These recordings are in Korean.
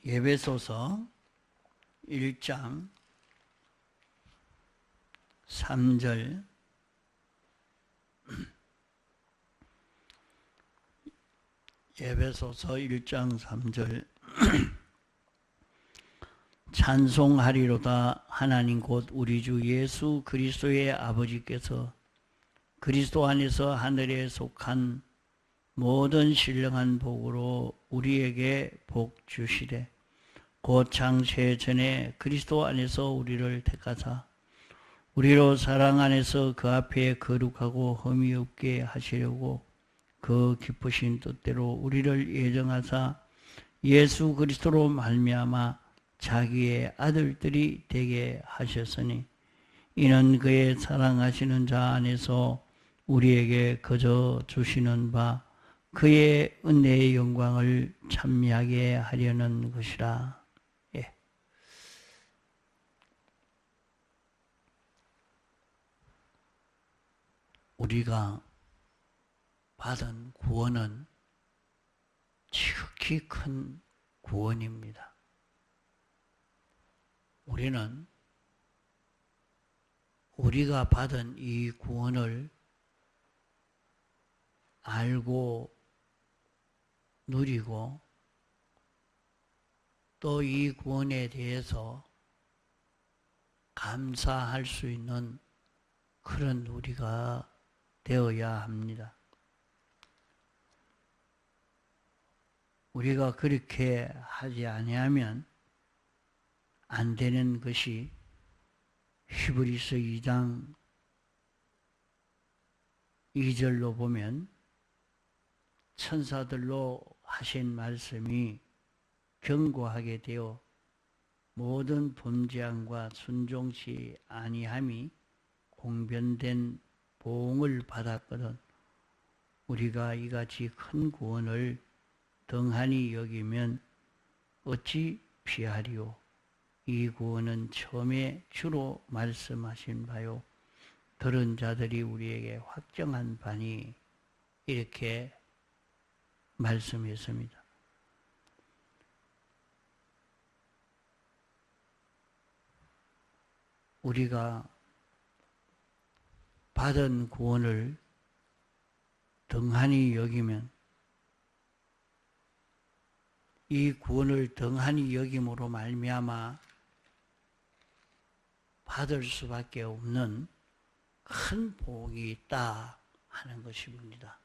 에베소서 1장 3절 에베소서 1장 3절 찬송하리로다 하나님 곧 우리 주 예수 그리스도의 아버지께서 그리스도 안에서 하늘에 속한 모든 신령한 복으로 우리에게 복 주시되 곧 창세 전에 그리스도 안에서 우리를 택하사 우리로 사랑 안에서 그 앞에 거룩하고 흠이 없게 하시려고 그 기쁘신 뜻대로 우리를 예정하사 예수 그리스도로 말미암아 자기의 아들들이 되게 하셨으니 이는 그의 사랑하시는 자 안에서 우리에게 거저 주시는 바 그의 은혜의 영광을 찬미하게 하려는 것이라. 예. 우리가 받은 구원은 지극히 큰 구원입니다. 우리는 우리가 받은 이 구원을 알고 누리고 또 이 구원에 대해서 감사할 수 있는 그런 우리가 되어야 합니다. 우리가 그렇게 하지 아니하면 안 되는 것이 히브리서 2장 2절로 보면 천사들로 하신 말씀이 견고하게 되어 모든 범죄함과 순종치 아니함이 공변된 보응을 받았거든 우리가 이같이 큰 구원을 등한히 여기면 어찌 피하리요. 이 구원은 처음에 주로 말씀하신 바요 들은 자들이 우리에게 확정한 바니 이렇게 말씀했습니다. 우리가 받은 구원을 등한히 여기면 이 구원을 등한히 여김으로 말미암아 받을 수밖에 없는 큰 복이 있다 하는 것입니다.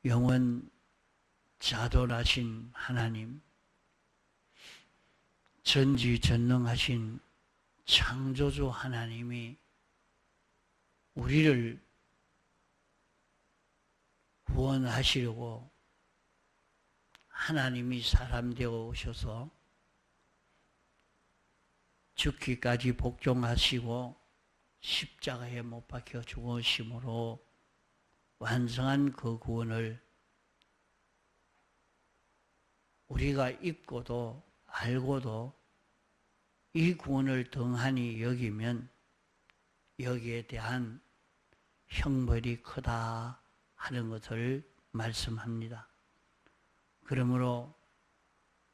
영원 자돌하신 하나님, 전지전능하신 창조주 하나님이 우리를 구원하시려고 하나님이 사람 되어 오셔서 죽기까지 복종하시고 십자가에 못 박혀 죽으심으로 완성한 그 구원을 우리가 입고도 알고도 이 구원을 등한히 여기면 여기에 대한 형벌이 크다 하는 것을 말씀합니다. 그러므로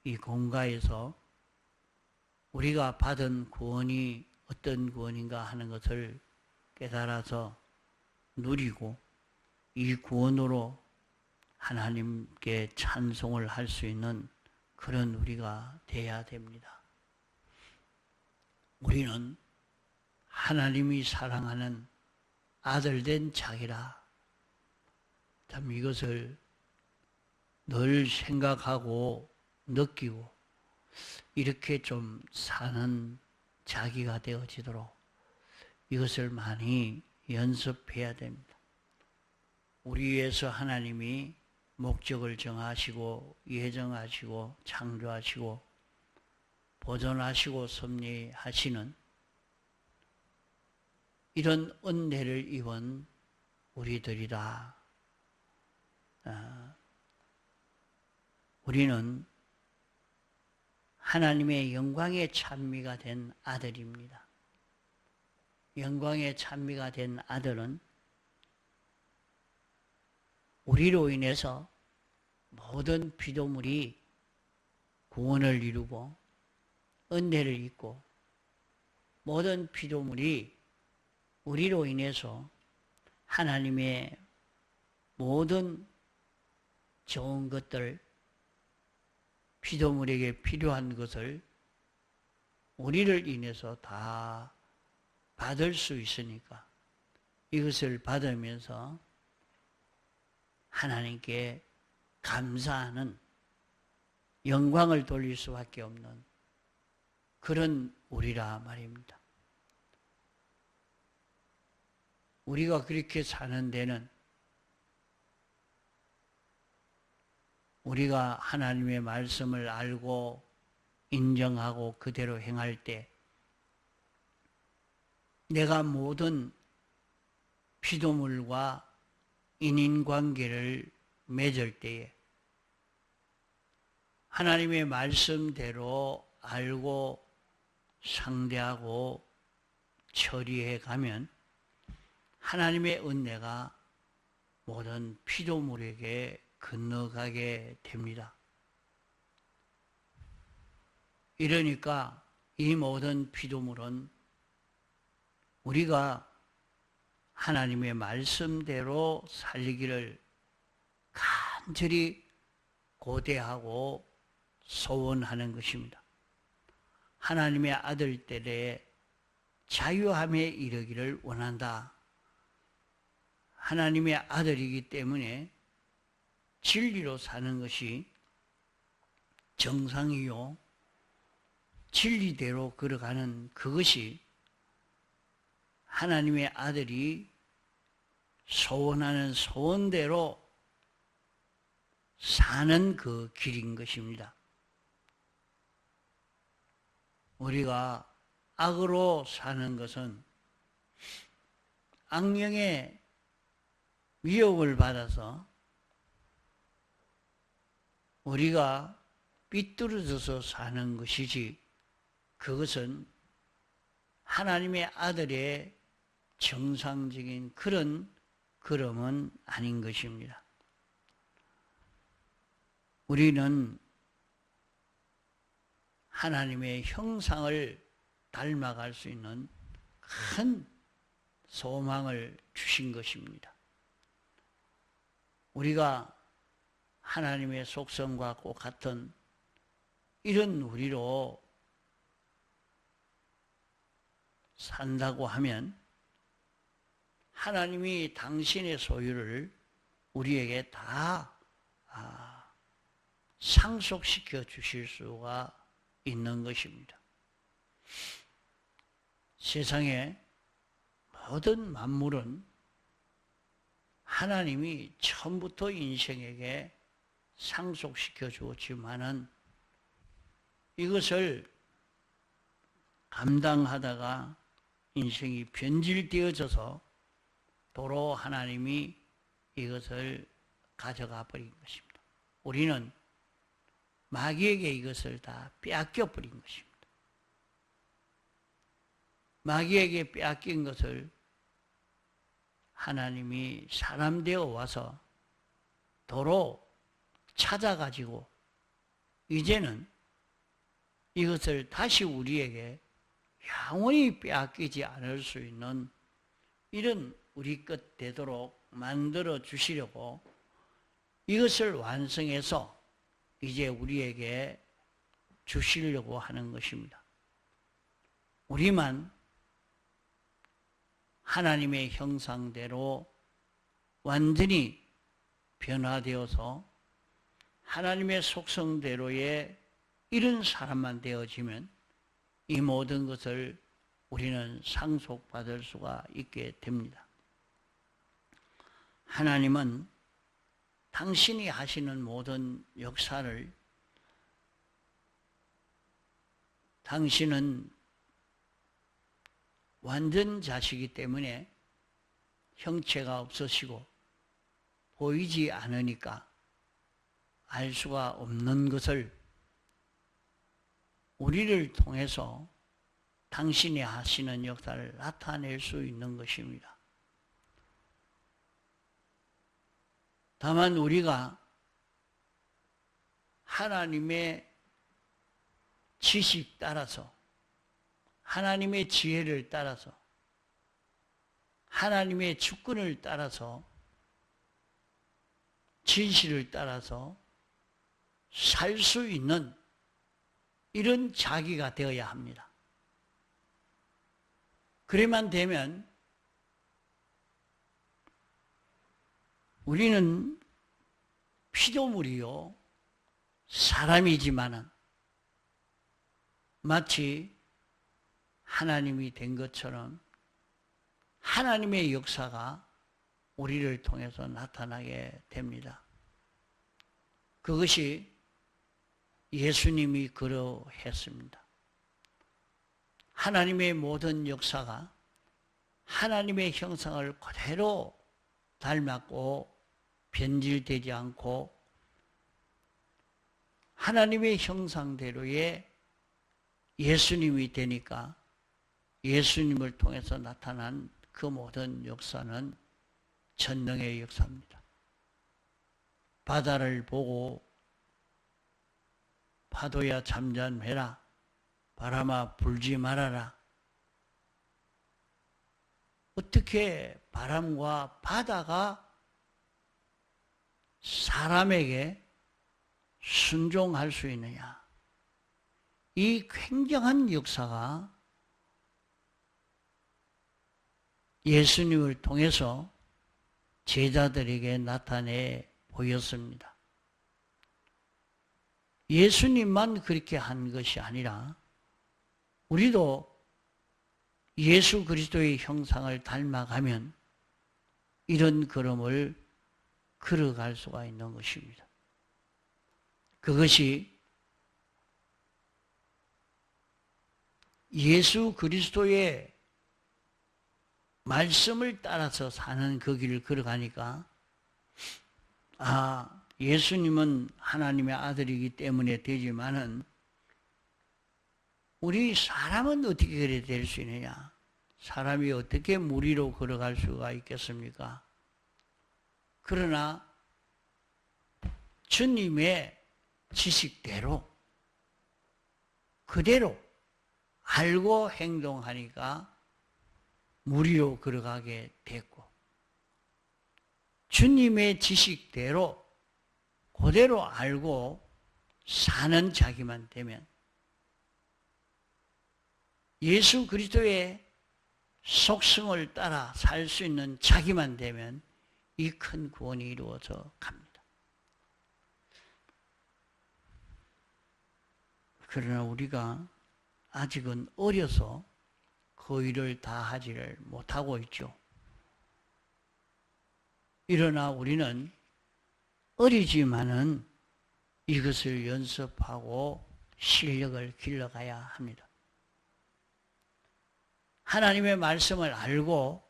이 공가에서 우리가 받은 구원이 어떤 구원인가 하는 것을 깨달아서 누리고 이 구원으로 하나님께 찬송을 할 수 있는 그런 우리가 되어야 됩니다. 우리는 하나님이 사랑하는 아들된 자기라. 참 이것을 늘 생각하고 느끼고 이렇게 좀 사는 자기가 되어지도록 이것을 많이 연습해야 됩니다. 우리 위해서 하나님이 목적을 정하시고 예정하시고 창조하시고 보존하시고 섭리하시는 이런 은혜를 입은 우리들이다. 우리는 하나님의 영광의 찬미가 된 아들입니다. 영광의 찬미가 된 아들은 우리로 인해서 모든 피조물이 구원을 이루고 은혜를 입고 모든 피조물이 우리로 인해서 하나님의 모든 좋은 것들, 피조물에게 필요한 것을 우리를 인해서 다 받을 수 있으니까 이것을 받으면서 하나님께 감사하는, 영광을 돌릴 수밖에 없는 그런 우리라 말입니다. 우리가 그렇게 사는 데는 우리가 하나님의 말씀을 알고 인정하고 그대로 행할 때 내가 모든 피조물과 인인관계를 맺을 때에 하나님의 말씀대로 알고 상대하고 처리해 가면 하나님의 은혜가 모든 피조물에게 건너가게 됩니다. 이러니까 이 모든 피조물은 우리가 하나님의 말씀대로 살기를 간절히 고대하고 소원하는 것입니다. 하나님의 아들들의 자유함에 이르기를 원한다. 하나님의 아들이기 때문에 진리로 사는 것이 정상이요, 진리대로 걸어가는 그것이 하나님의 아들이 소원하는 소원대로 사는 그 길인 것입니다. 우리가 악으로 사는 것은 악령의 위협을 받아서 우리가 삐뚤어져서 사는 것이지, 그것은 하나님의 아들의 정상적인 그런 걸음은 아닌 것입니다. 우리는 하나님의 형상을 닮아갈 수 있는 큰 소망을 주신 것입니다. 우리가 하나님의 속성과 같은 이런 우리로 산다고 하면 하나님이 당신의 소유를 우리에게 다 상속시켜 주실 수가 있는 것입니다. 세상의 모든 만물은 하나님이 처음부터 인생에게 상속시켜 주었지만은 이것을 감당하다가 인생이 변질되어져서 도로 하나님이 이것을 가져가 버린 것입니다. 우리는 마귀에게 이것을 다 빼앗겨 버린 것입니다. 마귀에게 빼앗긴 것을 하나님이 사람 되어 와서 도로 찾아가지고 이제는 이것을 다시 우리에게 영원히 빼앗기지 않을 수 있는 이런 우리 것 되도록 만들어 주시려고 이것을 완성해서 이제 우리에게 주시려고 하는 것입니다. 우리만 하나님의 형상대로 완전히 변화되어서 하나님의 속성대로의 이런 사람만 되어지면 이 모든 것을 우리는 상속받을 수가 있게 됩니다. 하나님은 당신이 하시는 모든 역사를 당신은 완전 자시기 때문에 형체가 없으시고 보이지 않으니까 알 수가 없는 것을 우리를 통해서 당신이 하시는 역사를 나타낼 수 있는 것입니다. 다만 우리가 하나님의 지식 따라서, 하나님의 지혜를 따라서, 하나님의 주권을 따라서, 진실을 따라서 살 수 있는 이런 자기가 되어야 합니다. 그래만 되면 우리는 피조물이요, 사람이지만은 마치 하나님이 된 것처럼 하나님의 역사가 우리를 통해서 나타나게 됩니다. 그것이 예수님이 그러했습니다. 하나님의 모든 역사가 하나님의 형상을 그대로 닮았고 변질되지 않고 하나님의 형상대로의 예수님이 되니까 예수님을 통해서 나타난 그 모든 역사는 전능의 역사입니다. 바다를 보고 파도야 잠잠해라, 바람아 불지 말아라. 어떻게 바람과 바다가 사람에게 순종할 수 있느냐? 이 굉장한 역사가 예수님을 통해서 제자들에게 나타내 보였습니다. 예수님만 그렇게 한 것이 아니라 우리도 예수 그리스도의 형상을 닮아가면 이런 걸음을 걸어갈 수가 있는 것입니다. 그것이 예수 그리스도의 말씀을 따라서 사는 그 길을 걸어가니까 예수님은 하나님의 아들이기 때문에 되지만은 우리 사람은 어떻게 그래 될 수 있느냐? 사람이 어떻게 물 위로 걸어갈 수가 있겠습니까? 그러나 주님의 지식대로 그대로 알고 행동하니까 물 위로 걸어가게 됐고, 주님의 지식대로 그대로 알고 사는 자기만 되면, 예수 그리스도의 속성을 따라 살 수 있는 자기만 되면 이 큰 구원이 이루어져 갑니다. 그러나 우리가 아직은 어려서 그 일을 다 하지를 못하고 있죠. 그러나 우리는 어리지만은 이것을 연습하고 실력을 길러가야 합니다. 하나님의 말씀을 알고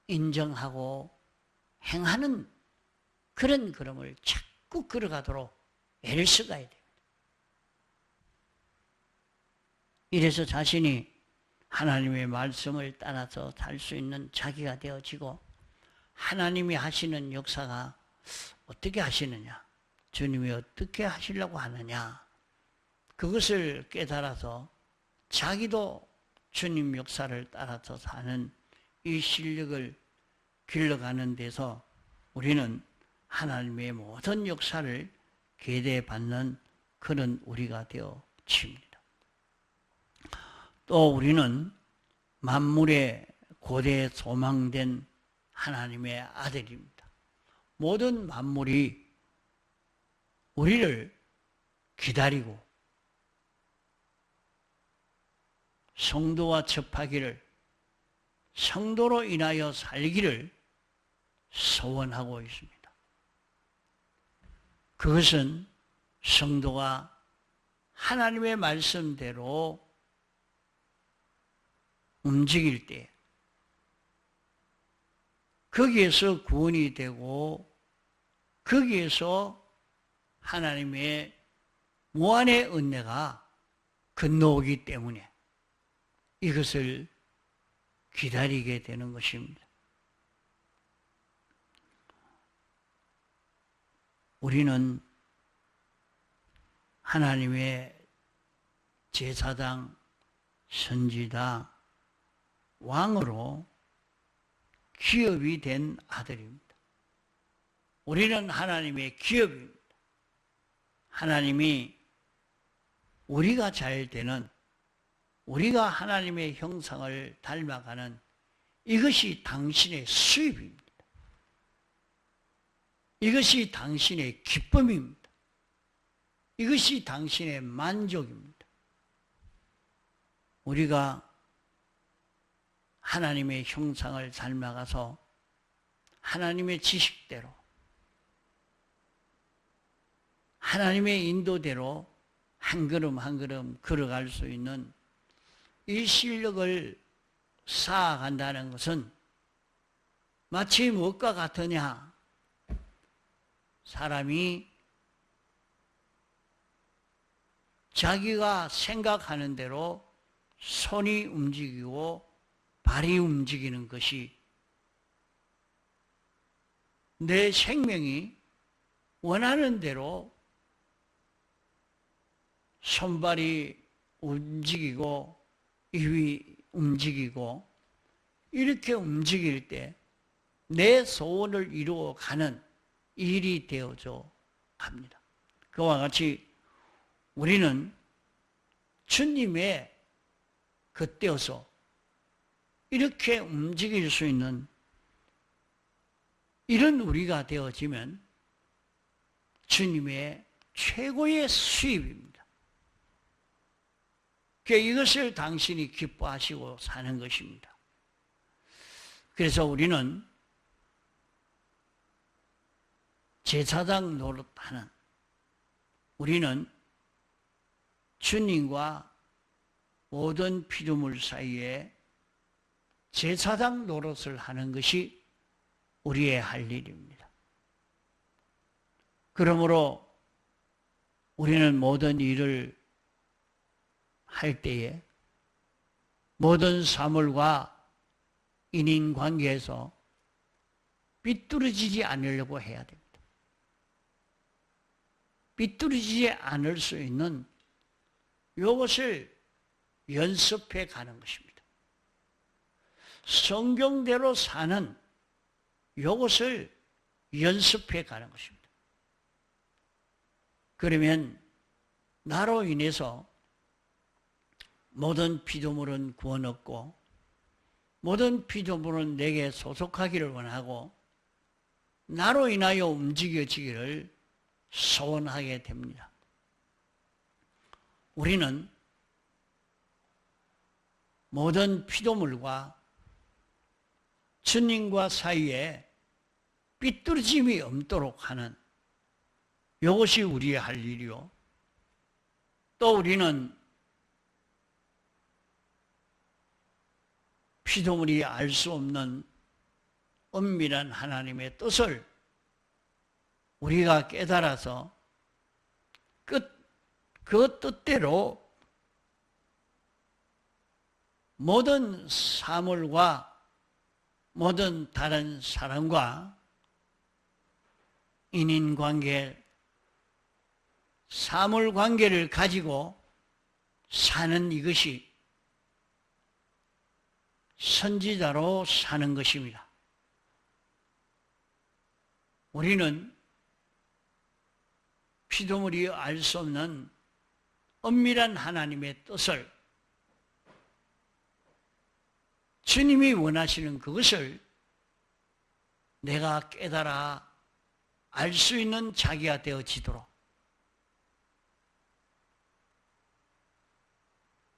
인정하고 행하는 그런 걸음을 자꾸 걸어가도록 애를 써가야 됩니다. 이래서 자신이 하나님의 말씀을 따라서 살 수 있는 자기가 되어지고, 하나님이 하시는 역사가 어떻게 하시느냐, 주님이 어떻게 하시려고 하느냐, 그것을 깨달아서 자기도 주님 역사를 따라서 사는 이 실력을 길러가는 데서 우리는 하나님의 모든 역사를 계대받는 그런 우리가 되어집니다. 또 우리는 만물의 고대 소망된 하나님의 아들입니다. 모든 만물이 우리를 기다리고 성도와 접하기를, 성도로 인하여 살기를 소원하고 있습니다. 그것은 성도가 하나님의 말씀대로 움직일 때 거기에서 구원이 되고 거기에서 하나님의 무한의 은혜가 건너오기 때문에 이것을 기다리게 되는 것입니다. 우리는 하나님의 제사장, 선지자, 왕으로 기업이 된 아들입니다. 우리는 하나님의 기업입니다. 하나님이 우리가 잘 되는, 우리가 하나님의 형상을 닮아가는 이것이 당신의 수입입니다. 이것이 당신의 기쁨입니다. 이것이 당신의 만족입니다. 우리가 하나님의 형상을 닮아가서 하나님의 지식대로, 하나님의 인도대로 한 걸음 한 걸음 걸어갈 수 있는 이 실력을 쌓아간다는 것은 마치 무엇과 같으냐? 사람이 자기가 생각하는 대로 손이 움직이고 발이 움직이는 것이 내 생명이 원하는 대로 손발이 움직이고 입이 움직이고 이렇게 움직일 때 내 소원을 이루어가는 일이 되어져 갑니다. 그와 같이 우리는 주님의 겉되어서 이렇게 움직일 수 있는 이런 우리가 되어지면 주님의 최고의 수입입니다. 이것을 당신이 기뻐하시고 사는 것입니다. 그래서 우리는 제사장 노릇하는, 우리는 주님과 모든 피조물 사이에 제사장 노릇을 하는 것이 우리의 할 일입니다. 그러므로 우리는 모든 일을 할 때에 모든 사물과 인인관계에서 삐뚤어지지 않으려고 해야 됩니다. 삐뚤어지지 않을 수 있는 이것을 연습해 가는 것입니다. 성경대로 사는 이것을 연습해 가는 것입니다. 그러면 나로 인해서 모든 피조물은 구원 얻고 모든 피조물은 내게 소속하기를 원하고 나로 인하여 움직여지기를 소원하게 됩니다. 우리는 모든 피조물과 주님과 사이에 삐뚤어짐이 없도록 하는 이것이 우리의 할 일이요. 또 우리는 피조물이 알 수 없는 엄밀한 하나님의 뜻을 우리가 깨달아서 그 뜻대로 모든 사물과 모든 다른 사람과 인인관계, 사물관계를 가지고 사는 이것이 선지자로 사는 것입니다. 우리는 피조물이 알 수 없는 엄밀한 하나님의 뜻을, 주님이 원하시는 그것을 내가 깨달아 알 수 있는 자기가 되어지도록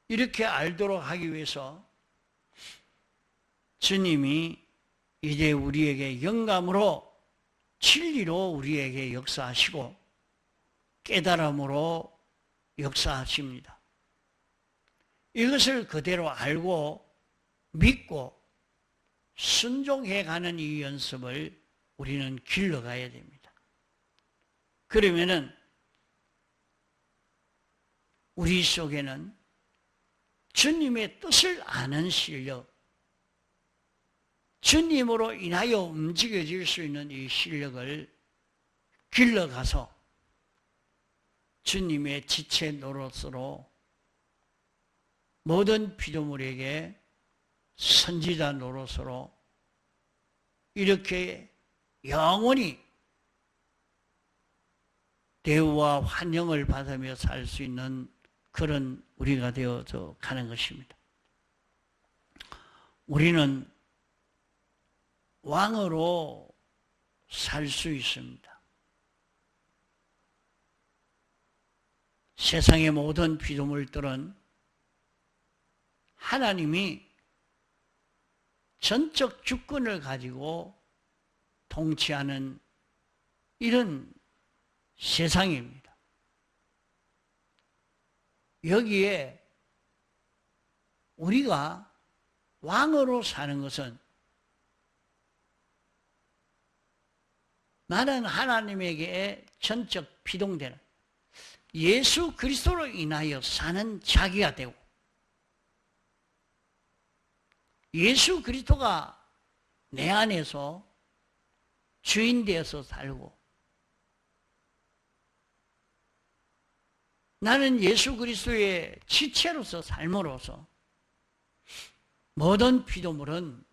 이렇게 알도록 하기 위해서 주님이 이제 우리에게 영감으로 진리로 우리에게 역사하시고 깨달음으로 역사하십니다. 이것을 그대로 알고 믿고 순종해가는 이 연습을 우리는 길러가야 됩니다. 그러면은 우리 속에는 주님의 뜻을 아는 실력, 주님으로 인하여 움직여질 수 있는 이 실력을 길러가서 주님의 지체 노릇으로 모든 피조물에게 선지자 노릇으로 이렇게 영원히 대우와 환영을 받으며 살 수 있는 그런 우리가 되어서 가는 것입니다. 우리는 왕으로 살 수 있습니다. 세상의 모든 피조물들은 하나님이 전적 주권을 가지고 통치하는 이런 세상입니다. 여기에 우리가 왕으로 사는 것은 나는 하나님에게 전적 피동되는 예수 그리스도로 인하여 사는 자기가 되고 예수 그리스도가 내 안에서 주인 되어서 살고 나는 예수 그리스도의 지체로서 삶으로서 모든 피조물은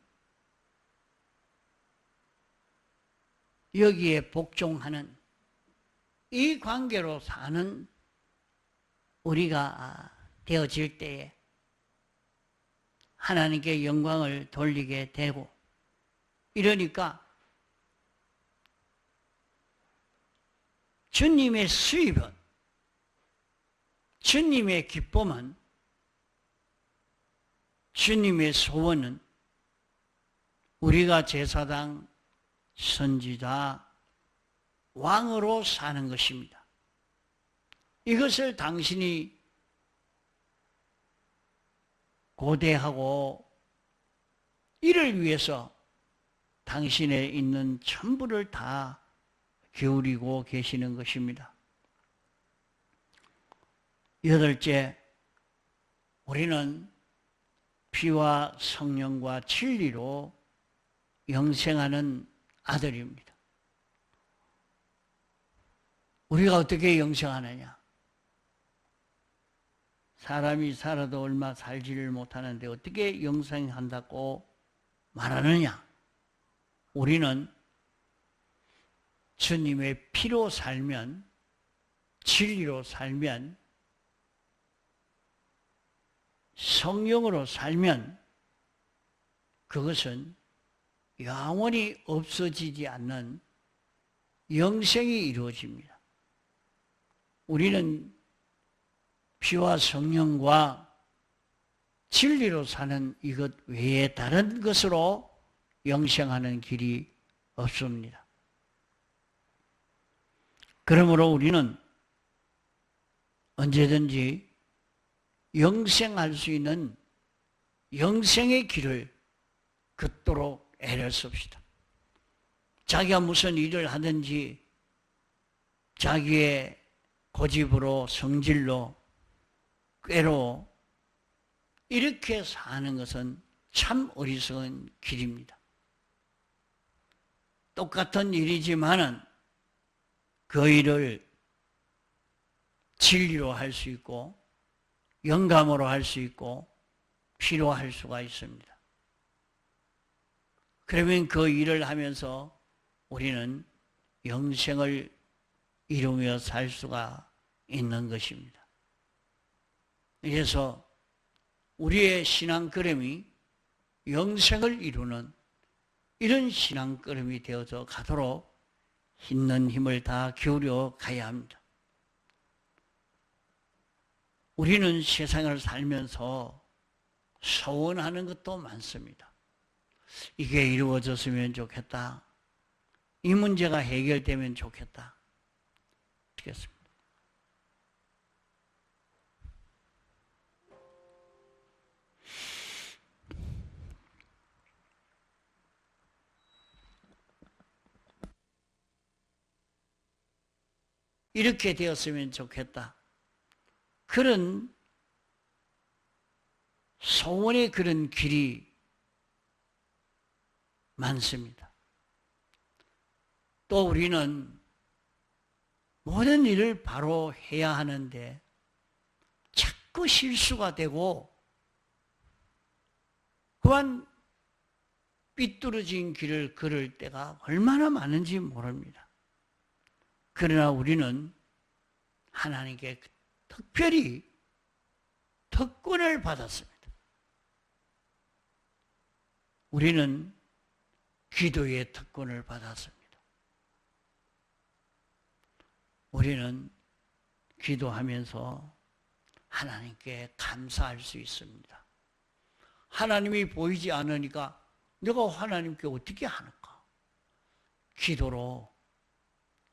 여기에 복종하는 이 관계로 사는 우리가 되어질 때에 하나님께 영광을 돌리게 되고 이러니까 주님의 수입은 주님의 기쁨은 주님의 소원은 우리가 제사장, 선지자, 왕으로 사는 것입니다. 이것을 당신이 고대하고 이를 위해서 당신에 있는 전부를 다 기울이고 계시는 것입니다. 여덟째, 우리는 피와 성령과 진리로 영생하는 아들입니다. 우리가 어떻게 영생하느냐? 사람이 살아도 얼마 살지를 못하는데 어떻게 영생한다고 말하느냐? 우리는 주님의 피로 살면, 진리로 살면, 성령으로 살면 그것은 영원히 없어지지 않는 영생이 이루어집니다. 우리는 피와 성령과 진리로 사는 이것 외에 다른 것으로 영생하는 길이 없습니다. 그러므로 우리는 언제든지 영생할 수 있는 영생의 길을 걷도록 애를 씁시다. 자기가 무슨 일을 하든지 자기의 고집으로 성질로 꾀로 이렇게 사는 것은 참 어리석은 길입니다. 똑같은 일이지만은 그 일을 진리로 할 수 있고 영감으로 할 수 있고 피로 할 수가 있습니다. 그러면 그 일을 하면서 우리는 영생을 이루며 살 수가 있는 것입니다. 그래서 우리의 신앙 걸음이 영생을 이루는 이런 신앙 걸음이 되어서 가도록 있는 힘을 다 기울여 가야 합니다. 우리는 세상을 살면서 소원하는 것도 많습니다. 이게 이루어졌으면 좋겠다. 이 문제가 해결되면 좋겠다. 되겠습니다. 이렇게 되었으면 좋겠다. 그런 소원의 그런 길이 많습니다. 또 우리는 모든 일을 바로 해야 하는데 자꾸 실수가 되고 그만 삐뚤어진 길을 걸을 때가 얼마나 많은지 모릅니다. 그러나 우리는 하나님께 특별히 특권을 받았습니다. 우리는 기도의 특권을 받았습니다. 우리는 기도하면서 하나님께 감사할 수 있습니다. 하나님이 보이지 않으니까 내가 하나님께 어떻게 하는가? 기도로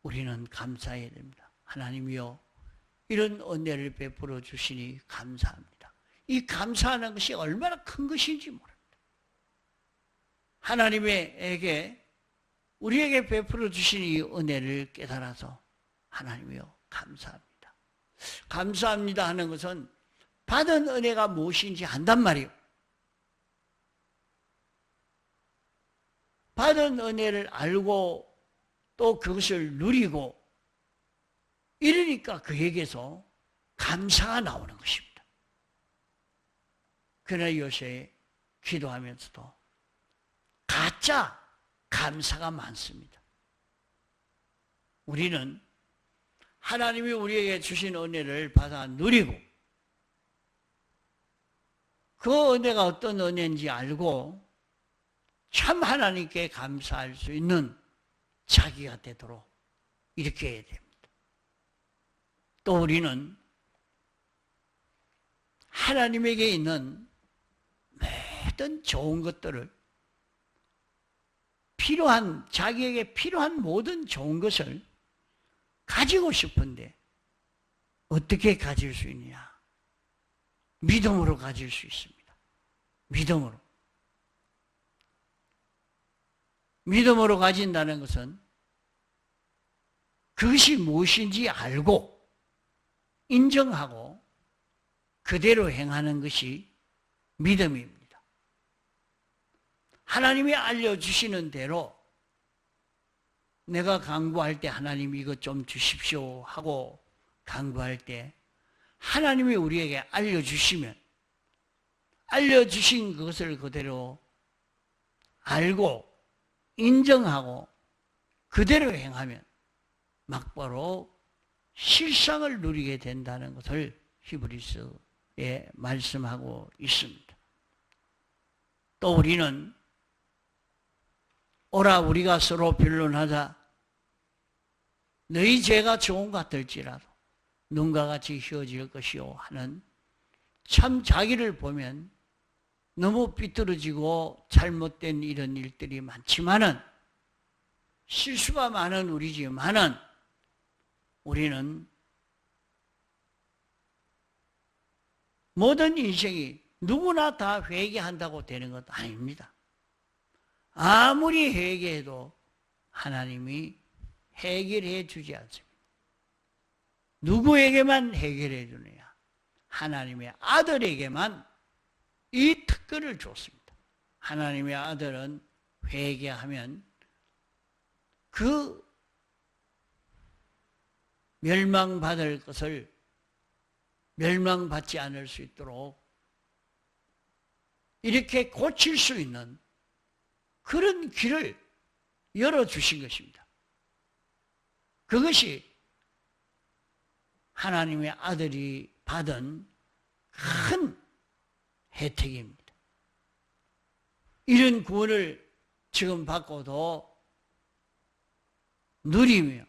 우리는 감사해야 됩니다. 하나님이여, 이런 은혜를 베풀어 주시니 감사합니다. 이 감사하는 것이 얼마나 큰 것인지 모릅니다. 하나님에게 우리에게 베풀어 주신 이 은혜를 깨달아서 하나님이여 감사합니다. 감사합니다 하는 것은 받은 은혜가 무엇인지 안단 말이에요. 받은 은혜를 알고 또 그것을 누리고 이러니까 그에게서 감사가 나오는 것입니다. 그러나 요새 기도하면서도 가짜 감사가 많습니다. 우리는 하나님이 우리에게 주신 은혜를 받아 누리고 그 은혜가 어떤 은혜인지 알고 참 하나님께 감사할 수 있는 자기가 되도록 이렇게 해야 됩니다. 또 우리는 하나님에게 있는 모든 좋은 것들을 자기에게 필요한 모든 좋은 것을 가지고 싶은데 어떻게 가질 수 있느냐? 믿음으로 가질 수 있습니다. 믿음으로. 믿음으로 가진다는 것은 그것이 무엇인지 알고 인정하고 그대로 행하는 것이 믿음입니다. 하나님이 알려주시는 대로 내가 간구할 때 하나님 이것 좀 주십시오 하고 간구할 때 하나님이 우리에게 알려주시면 알려주신 그것을 그대로 알고 인정하고 그대로 행하면 막바로 실상을 누리게 된다는 것을 히브리서에 말씀하고 있습니다. 또 우리는 오라 우리가 서로 변론하자. 너희 죄가 좋은 것 같을지라도 눈과 같이 휘어질 것이요 하는 참 자기를 보면 너무 삐뚤어지고 잘못된 이런 일들이 많지만은 실수가 많은 우리지만은 우리는 모든 인생이 누구나 다 회개한다고 되는 것도 아닙니다. 아무리 회개해도 하나님이 해결해 주지 않습니다. 누구에게만 해결해 주느냐? 하나님의 아들에게만 이 특권을 줬습니다. 하나님의 아들은 회개하면 그 멸망받을 것을 멸망받지 않을 수 있도록 이렇게 고칠 수 있는 그런 길을 열어주신 것입니다. 그것이 하나님의 아들이 받은 큰 혜택입니다. 이런 구원을 지금 받고도 누리며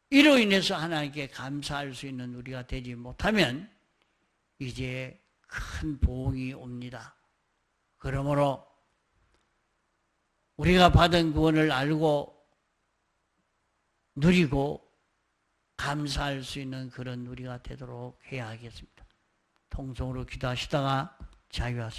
이로 인해서 하나님께 감사할 수 있는 우리가 되지 못하면 이제 큰 보응이 옵니다. 그러므로 우리가 받은 구원을 알고 누리고 감사할 수 있는 그런 우리가 되도록 해야 하겠습니다. 통성으로 기도하시다가 자유하시기